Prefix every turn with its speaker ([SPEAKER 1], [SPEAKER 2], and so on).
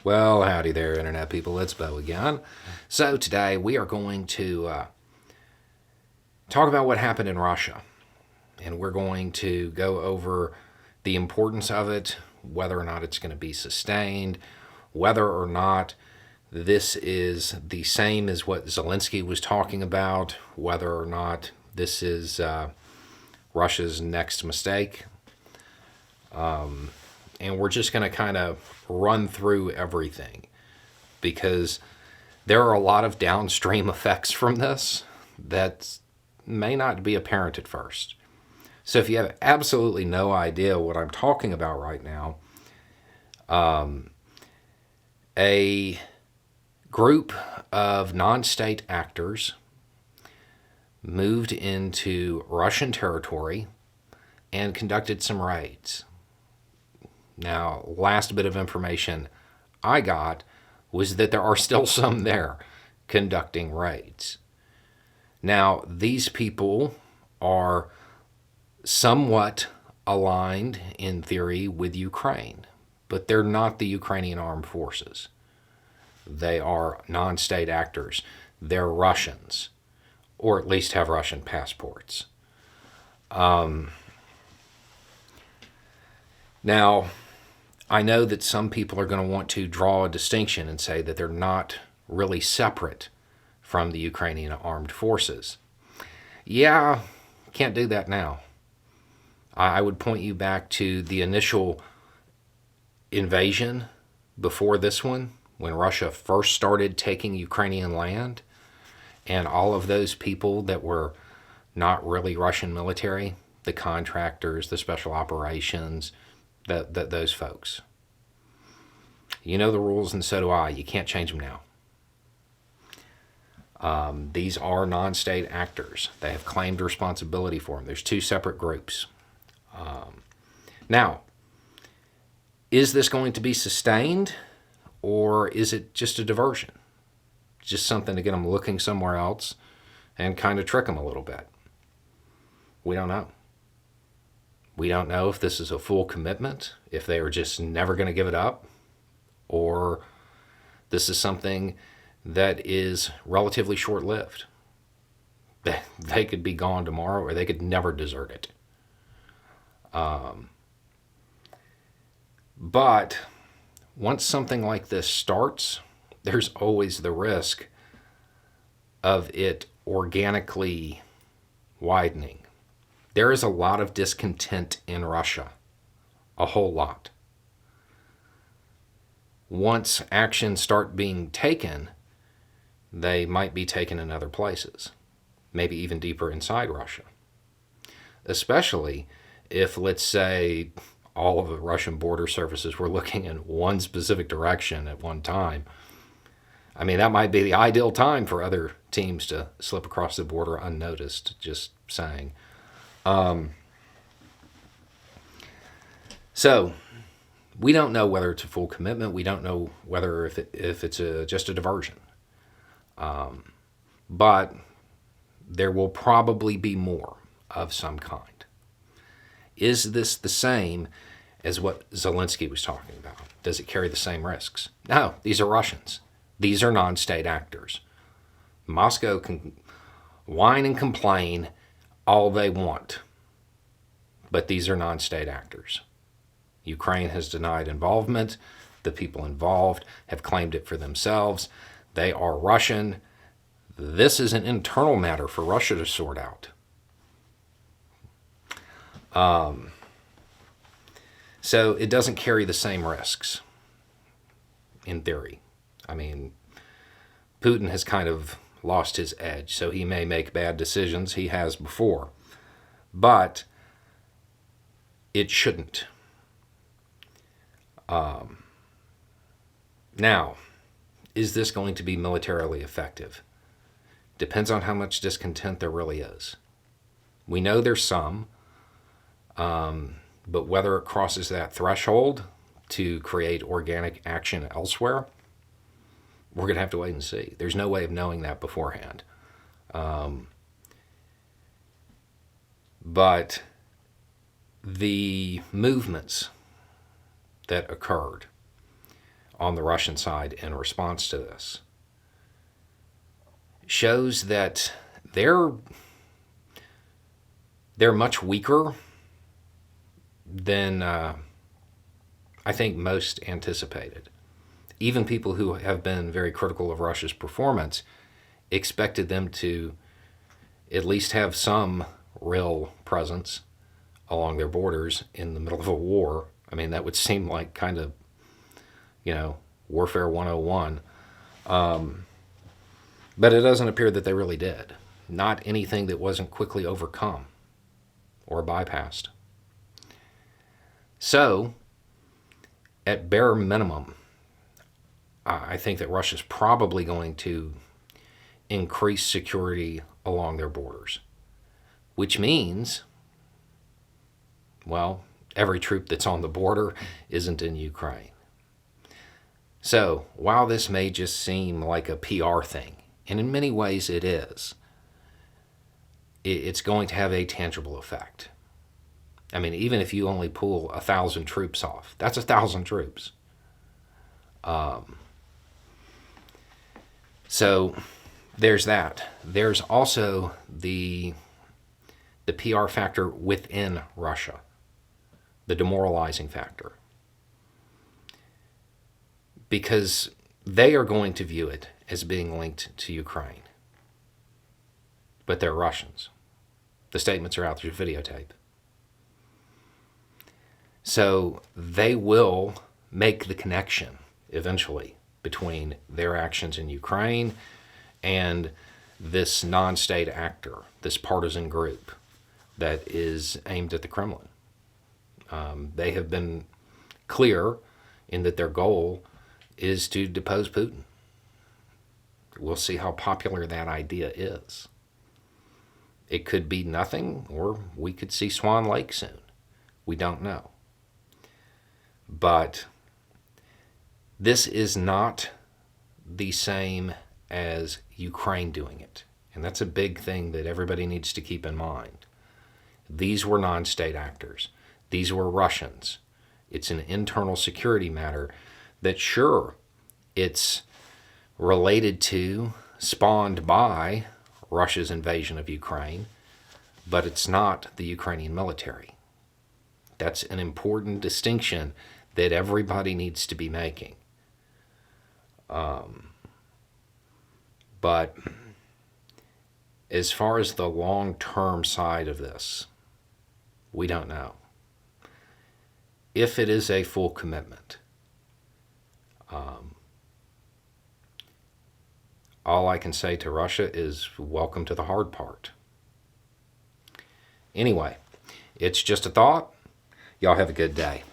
[SPEAKER 1] Well, howdy there, Internet people. It's Bo again. So, today we are going to talk about what happened in Russia. And we're going to go over the importance of it, whether or not it's going to be sustained, whether or not this is the same as what Zelensky was talking about, whether or not this is Russia's next mistake. And we're just going to kind of run through everything because there are a lot of downstream effects from this that may not be apparent at first. So if you have absolutely no idea what I'm talking about right now, a group of non-state actors moved into Russian territory and conducted some raids. Now, last bit of information I got was that there are still some there conducting raids. Now, these people are somewhat aligned in theory with Ukraine, but they're not the Ukrainian armed forces. They are non-state actors. They're Russians, or at least have Russian passports. Now, I know that some people are going to want to draw a distinction and say that they're not really separate from the Ukrainian armed forces. Yeah, can't do that now. I would point you back to the initial invasion before this one, when Russia first started taking Ukrainian land, and all of those people that were not really Russian military, the contractors, the special operations, those folks. You know the rules, and so do I. You can't change them now. These are non-state actors. They have claimed responsibility for them. There's two separate groups. Now, is this going to be sustained, or is it just a diversion? Just something to get them looking somewhere else and kind of trick them a little bit? We don't know. We don't know if this is a full commitment, if they are just never going to give it up, or this is something that is relatively short-lived. They could be gone tomorrow, or they could never desert it. But once something like this starts, there's always the risk of it organically widening. There is a lot of discontent in Russia, a whole lot. Once actions start being taken, they might be taken in other places, maybe even deeper inside Russia. Especially if, let's say, all of the Russian border services were looking in one specific direction at one time. I mean, that might be the ideal time for other teams to slip across the border unnoticed, just saying. So, we don't know whether it's a full commitment. We don't know whether if it's just a diversion. But there will probably be more of some kind. Is this the same as what Zelensky was talking about? Does it carry the same risks? No, these are Russians. These are non-state actors. Moscow can whine and complain all they want, but these are non-state actors. Ukraine has denied involvement. The people involved have claimed it for themselves. They are Russian. This is an internal matter for Russia to sort out. So it doesn't carry the same risks, in theory. I mean, Putin has kind of lost his edge, so he may make bad decisions. He has before. But it shouldn't. Now, is this going to be militarily effective? Depends on how much discontent there really is. We know there's some, but whether it crosses that threshold to create organic action elsewhere, we're going to have to wait and see. There's no way of knowing that beforehand. But the movements that occurred on the Russian side in response to this shows that they're much weaker than I think most anticipated. Even people who have been very critical of Russia's performance expected them to at least have some real presence along their borders in the middle of a war. I mean, that would seem like kind of, Warfare 101. But it doesn't appear that they really did. Not anything that wasn't quickly overcome or bypassed. So, at bare minimum, I think that Russia's probably going to increase security along their borders, which means, well, every troop that's on the border isn't in Ukraine. So, while this may just seem like a PR thing, and in many ways it is, it's going to have a tangible effect. I mean, even if you only pull 1,000 troops off, that's 1,000 troops. So there's that. There's also the PR factor within Russia, the demoralizing factor. Because they are going to view it as being linked to Ukraine. But they're Russians. The statements are out, there's videotape. So they will make the connection eventually between their actions in Ukraine and this non-state actor, this partisan group that is aimed at the Kremlin. They have been clear in that their goal is to depose Putin. We'll see how popular that idea is. It could be nothing, or we could see Swan Lake soon. We don't know. But this is not the same as Ukraine doing it. And that's a big thing that everybody needs to keep in mind. These were non-state actors. These were Russians. It's an internal security matter that, sure, it's related to, spawned by Russia's invasion of Ukraine, but it's not the Ukrainian military. That's an important distinction that everybody needs to be making. But as far as the long-term side of this, we don't know. If it is a full commitment, all I can say to Russia is welcome to the hard part. Anyway, it's just a thought. Y'all have a good day.